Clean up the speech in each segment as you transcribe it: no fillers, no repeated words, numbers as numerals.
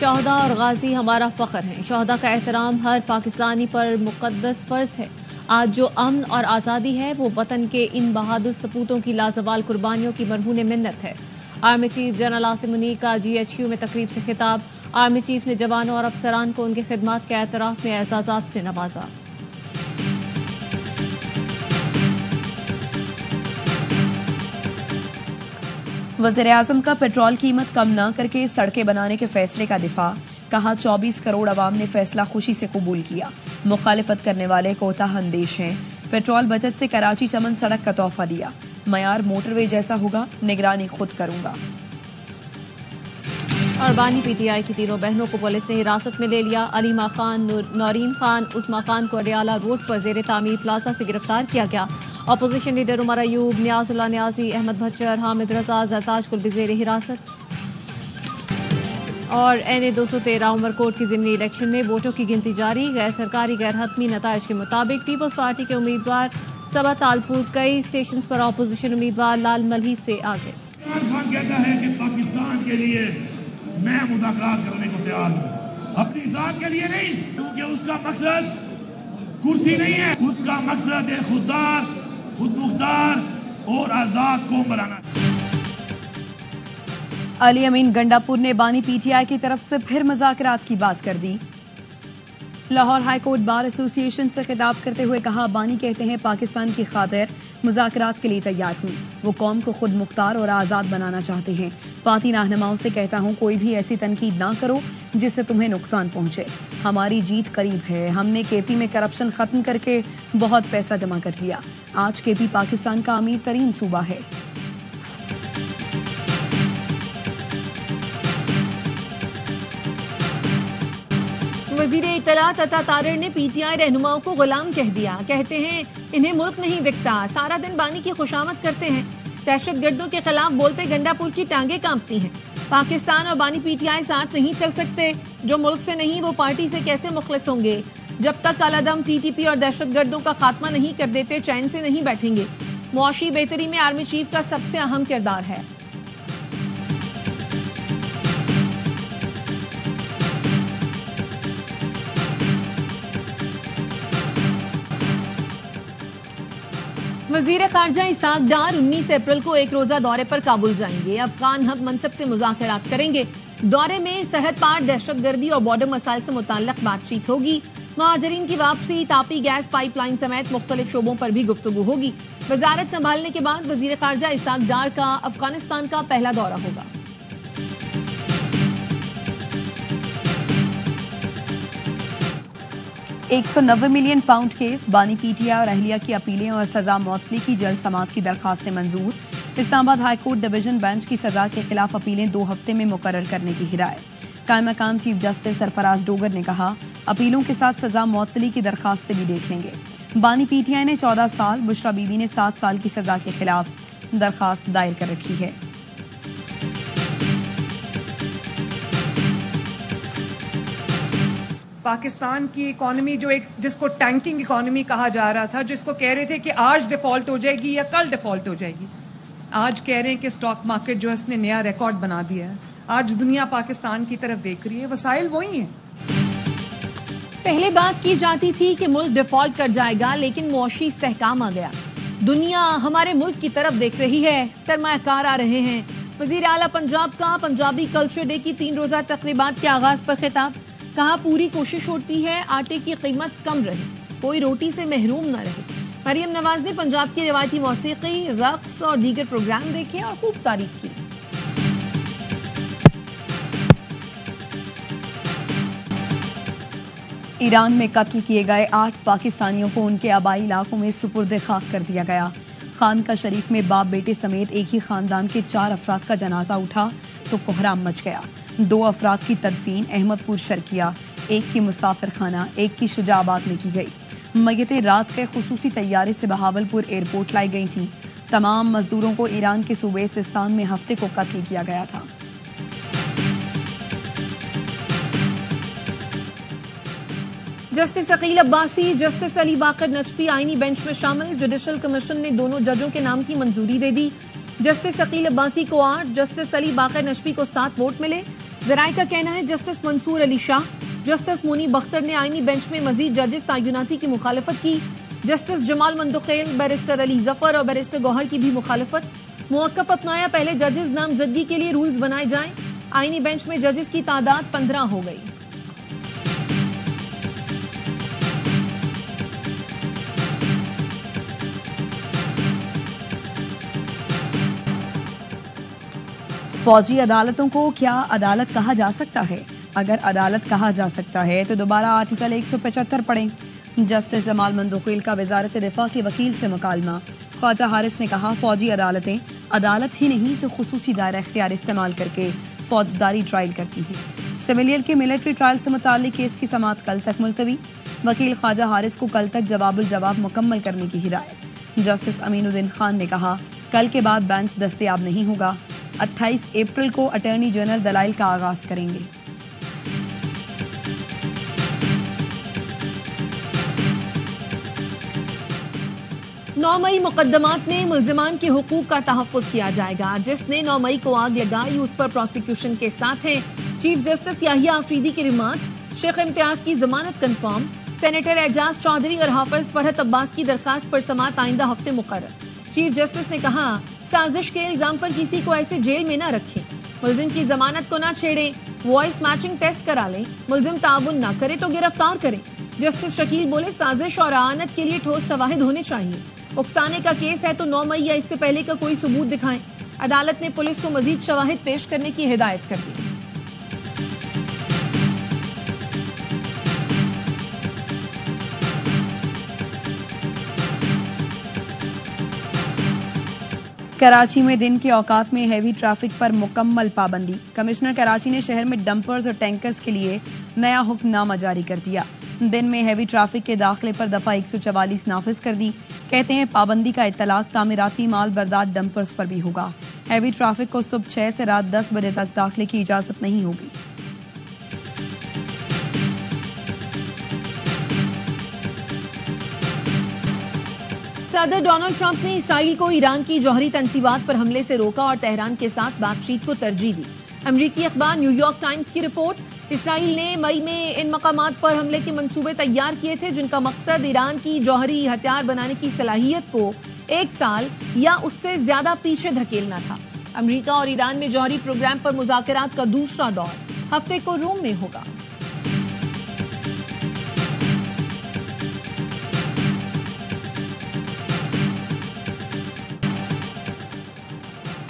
शहदा और गाजी हमारा फख्र हैं। शहदा का एहतराम हर पाकिस्तानी पर मुकद्दस फर्ज है। आज जो अमन और आज़ादी है वो वतन के इन बहादुर सपूतों की लाजवाल कुर्बानियों की मरहून मिन्नत है। Army chief general Asim Munir का GHQ में तकरीब से खिताब। आर्मी चीफ ने जवानों और अफसरान को उनकी खिदमत के एतराफ में एजाजात से नवाजा। वज़ीर-ए-आज़म का पेट्रोल कीमत कम न करके सड़कें बनाने के फैसले का दिफा। कहा 24 करोड़ अवाम ने फैसला खुशी से कबूल किया। मुखालिफत करने वाले कोताह अंदेश हैं। पेट्रोल बचत से कराची चमन सड़क का तोहफा दिया। मयार मोटरवे जैसा होगा, निगरानी खुद करूंगा। और बानी PTI की तीनों बहनों को पुलिस ने हिरासत में ले लिया। अलीमा खान, नौरीन खान, उस्मा खान को अडियाला रोड पर जेर तामीर प्लाजा से गिरफ्तार किया गया। अपोजिशन लीडर उमर अयूब, नियाजुल्लाह नियाजी, अहमद भच्चर, हामिद रजा, जरताज कुल भी जेर हिरासत। और NA 213 उमरकोट की ज़िमनी इलेक्शन में वोटों की गिनती जारी। गैर सरकारी गैर हतमी नताइज के मुताबिक पीपल्स पार्टी के उम्मीदवार सबा तालपुर कई स्टेशन पर अपोजिशन उम्मीदवार लाल मलही से आगे। खान कहता है कि पाकिस्तान के लिए मैं मुज़ाकरात करने को तैयार हूँ, अपनी जात के लिए नहीं, क्योंकि उसका मकसद कुर्सी नहीं है, उसका मकसद है खुददार, खुद मुख्तार और आजाद कौम बनाना। अली अमीन गंडापुर ने बानी PTI की तरफ से फिर मुज़ाकरात की बात कर दी। Lahore high court bar association से खिताब करते हुए कहा, बानी कहते हैं पाकिस्तान की खातिर मुज़ाकरात के लिए तैयार हूँ। वो कौम को खुद मुख्तार और आज़ाद बनाना चाहते हैं। पार्टी रहनुमाओं से कहता हूँ कोई भी ऐसी तनकीद ना करो जिससे तुम्हें नुकसान पहुँचे। हमारी जीत करीब है। हमने KP में करप्शन खत्म करके बहुत पैसा जमा कर लिया। आज KP पाकिस्तान का अमीर तरीन सूबा है। वजीर इत्तलात अता तारिर ने PTI रहनुमाओं को गुलाम कह दिया। कहते हैं इन्हें मुल्क नहीं दिखता, सारा दिन बानी की खुशामद करते हैं। दहशतगर्दों के खिलाफ बोलते गंडापुर की टांगे कांपती हैं। पाकिस्तान और बानी PTI साथ नहीं चल सकते। जो मुल्क से नहीं वो पार्टी से कैसे मुखलिस होंगे। जब तक कालादम TTP और दहशतगर्दों का खात्मा नहीं कर देते चैन से नहीं बैठेंगे। मुआशी बेहतरी में आर्मी चीफ का सबसे अहम किरदार है। वजीर खारजा इसाक डार 19 अप्रैल को एक रोजा दौरे पर काबुल जाएंगे। अफगान हक मनसब से मुज़ाकरात करेंगे। दौरे में सरहद पार दहशतगर्दी और बॉर्डर मसाइल से मुताल्लिक बातचीत होगी। महाजरीन की वापसी, तापी गैस पाइपलाइन समेत मुख्तलिफ शोबों पर भी गुफ्तगू होगी। वजारत संभालने के बाद वजीर खारजा इसाक डार का अफगानिस्तान का पहला दौरा होगा। £190 मिलियन केस, बानी PTI और अहलिया की अपीलें और सजा मौतली की जल्द समाअत की दरखास्तें मंजूर। Islamabad high court division bench की सजा के खिलाफ अपीलें 2 हफ्ते में मुकर्रर करने की हिदायत। कायम मकाम चीफ जस्टिस सरफराज डोगर ने कहा, अपीलों के साथ सजा मौतली की दरखास्तें भी देख लेंगे। बानी PTI ने 14 साल, बुशरा बीबी ने 7 साल की सजा के खिलाफ दरखास्त दायर कर रखी है। पाकिस्तान की इकोनॉमी जो एक जिसको टैंकिंग इकोनॉमी कहा जा रहा था, जिसको कह रहे थे कि आज डिफॉल्ट हो जाएगी या कल डिफॉल्ट हो जाएगी, आज कह रहे हैं कि स्टॉक मार्केट जो है उसने नया रिकॉर्ड बना दिया है। आज दुनिया पाकिस्तान की तरफ देख रही है। वसाइल वही हैं। पहले बात की जाती थी कि मुल्क डिफॉल्ट कर जाएगा, लेकिन मुआशी इस्तेहकाम आ गया। दुनिया हमारे मुल्क की तरफ देख रही है। सरमायाकार आ रहे हैं। वजीर आला पंजाब का पंजाबी कल्चर डे की 3 रोजा तकरीबात के आगाज पर खिताब। कहा, पूरी कोशिश होती है आटे की कीमत कम रहे, कोई रोटी से महरूम न रहे। मरियम नवाज ने पंजाब की रिवायती मौसीकी, रक्स और दीगर प्रोग्राम देखे और खूब तारीफ की। ईरान में कत्ल किए गए 8 पाकिस्तानियों को उनके आबाई इलाकों में सुपुर्द खाक कर दिया गया। खानका शरीफ में बाप बेटे समेत एक ही खानदान के 4 अफराद का जनाजा उठा तो कोहराम मच गया। 2 अफराद की तदफीन अहमदपुर शर्किया, एक की मुसाफिर खाना, एक की शुजाबाद में की गई। मय्यतें रात के खुसूसी तैयारे से बहावलपुर एयरपोर्ट लाई गई थीं। तमाम मजदूरों को ईरान के सूबे सिस्तान में हफ्ते को कत्ल किया गया था। जस्टिस अकील अब्बासी, जस्टिस अली बाकर नजफी आईनी बेंच में शामिल। जुडिशल कमीशन ने दोनों जजों के नाम की मंजूरी दे दी। जस्टिस अकील अब्बासी को 8, जस्टिस अली बाकर नजफी को 7 वोट मिले। जराये का कहना है जस्टिस मंसूर अली शाह, जस्टिस मुनी बख्तर ने आईनी बेंच में मजीद जजेस तैनाती की मुखालफत की। जस्टिस जमाल मंदुखेल, बैरिस्टर अली जफर और बैरिस्टर गौहर की भी मुखालफत। मुवक्कफ अपनाया, पहले जजेस नामजदगी के लिए रूल्स बनाए जाएं। आईनी बेंच में जजेस की तादाद 15 हो गई। फौजी अदालतों को क्या अदालत कहा जा सकता है? अगर अदालत कहा जा सकता है तो दोबारा आर्टिकल 175 पढ़ें। जस्टिस जमाल मंदुखेल का वजारत दिफा के वकील से मुकालमा। ख्वाजा हारिस ने कहा, फौजी अदालतें अदालत ही नहीं जो खुसूसी दायरा इख्तियार इस्तेमाल करके फौजदारी ट्रायल करती हैं। सिविलियन के मिलिट्री ट्रायल से मुताल्लिक केस की समाअत कल तक मुलतवी। वकील ख्वाजा हारिस को कल तक जवाबुल जवाब मुकम्मल करने की हिदायत। जस्टिस अमीनुद्दीन खान ने कहा, कल के बाद बेंच दस्तयाब नहीं होगा। 28 अप्रैल को अटॉर्नी जनरल दलाइल का आगाज करेंगे। नौ मई मुकदमात में मुल्जिमान के हुकूक का तहफ़्फ़ुज़ किया जाएगा। जिसने 9 मई को आग लगाई उस पर प्रोसिक्यूशन के साथ हैं। चीफ जस्टिस याहिया आफरीदी की रिमार्क्स, शेख इम्तियाज की जमानत कंफर्म। सेनेटर एजाज चौधरी और हाफिज फरहत अब्बास की दरखास्त पर समाअत आइंदा हफ्ते मुकर्रर। चीफ जस्टिस ने कहा, साजिश के इल्जाम पर किसी को ऐसे जेल में न रखें, मुल्जिम की जमानत को न छेड़ें, वॉइस मैचिंग टेस्ट करा लें, मुल्जिम ताउन न करे तो गिरफ्तार करें। जस्टिस शकील बोले, साजिश और आनत के लिए ठोस शवाहिद होने चाहिए। उकसाने का केस है तो 9 मई या इससे पहले का कोई सबूत दिखाएं। अदालत ने पुलिस को मजीद शवाहिद पेश करने की हिदायत कर दी। कराची में दिन के औकात में हैवी ट्रैफिक पर मुकम्मल पाबंदी। कमिश्नर कराची ने शहर में डंपर्स और टैंकर्स के लिए नया हुक्मनामा जारी कर दिया। दिन में हैवी ट्रैफिक के दाखिले पर दफा 144 नाफिज कर दी। कहते हैं पाबंदी का इत्तलाक तामीराती माल बरदार डंपर्स पर भी होगा। हैवी ट्रैफिक को सुबह 6 से रात 10 बजे तक दाखिले की इजाजत नहीं होगी। सदर डोनाल्ड ट्रंप ने इसराइल को ईरान की जौहरी तंसीबात पर हमले से रोका और तेहरान के साथ बातचीत को तरजीह दी। अमरीकी अखबार न्यूयॉर्क टाइम्स की रिपोर्ट, इसराइल ने मई में इन मकामात पर हमले के मंसूबे तैयार किए थे जिनका मकसद ईरान की जौहरी हथियार बनाने की सलाहियत को 1 साल या उससे ज्यादा पीछे धकेलना था। अमरीका और ईरान में जौहरी प्रोग्राम पर मुज़ाकरात का दूसरा दौर हफ्ते को रोम में होगा।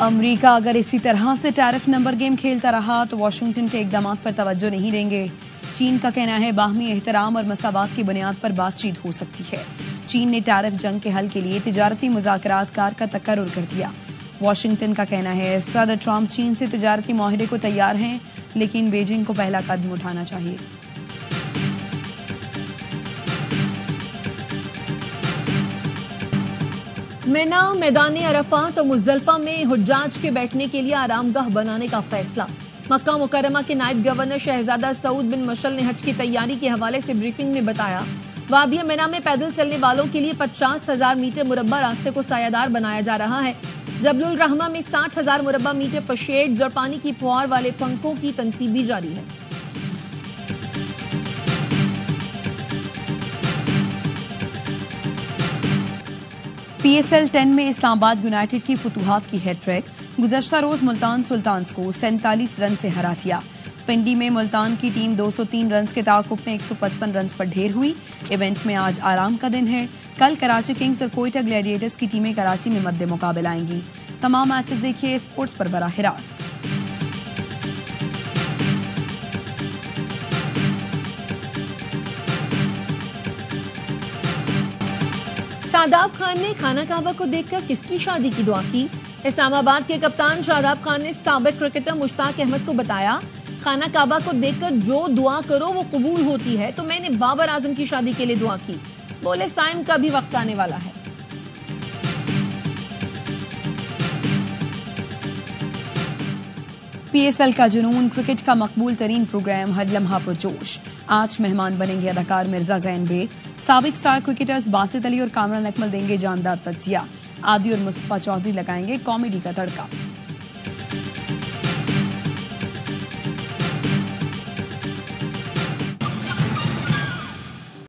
अमरीका अगर इसी तरह से टैरिफ नंबर गेम खेलता रहा तो वाशिंगटन के इकदाम पर तवज्जो नहीं देंगे। चीन का कहना है बाहमी एहतराम और मसावात की बुनियाद पर बातचीत हो सकती है। चीन ने टैरिफ जंग के हल के लिए तिजारती मुज़ाकरात कार का तकर्रुर कर दिया। वाशिंगटन का कहना है सदर ट्रंप चीन से तिजारती मुआहदे को तैयार हैं, लेकिन बीजिंग को पहला कदम उठाना चाहिए। मिना, मैदान अरफात और मुज़दलिफा में हुज्जाज के बैठने के लिए आरामगाह बनाने का फैसला। मक्का मुकर्रमा के नायब गवर्नर शहजादा सऊद बिन मशल ने हज की तैयारी के हवाले से ब्रीफिंग में बताया, वादिया मिना में पैदल चलने वालों के लिए 50,000 मीटर मुरब्बा रास्ते को सायादार बनाया जा रहा है। जबलुल रहमा में 60,000 मुरब्बा मीटर पर शेड्स और पानी की फुहार वाले पंखों की तनसीब भी जारी है। PSL 10 में इस्लामाबाद यूनाइटेड की फुतूहात की हैट्रिक। गुज़श्ता रोज मुल्तान सुल्तान्स को 47 रन से हरा दिया। पिंडी में मुल्तान की टीम 203 रन के ताकुब में 155 रन पर ढेर हुई। इवेंट में आज आराम का दिन है। कल कराची किंग्स और कोयटा ग्लैडिएटर्स की टीमें कराची में मद्दे मुकाबले आएंगी। तमाम मैचेस देखिए स्पोर्ट्स पर बराह रास्त। शादाब खान ने खाना काबा को देखकर किसकी शादी की दुआ की? इस्लामाबाद के कप्तान शादाब खान ने साबिक क्रिकेटर मुश्ताक अहमद को बताया, खाना काबा को देखकर जो दुआ करो वो कबूल होती है, तो मैंने बाबर आजम की शादी के लिए दुआ की। बोले साइम का भी वक्त आने वाला है। PSL का जुनून, क्रिकेट का मकबूल तरीन प्रोग्राम हर लम्हा पुरजोश। आज मेहमान बनेंगे अदाकार मिर्जा जैन बेग। साबिक स्टार क्रिकेटर्स बासित अली और कामरान अकमल देंगे जानदार तज्जिया। आदि और मुस्तफा चौधरी लगाएंगे कॉमेडी का तड़का।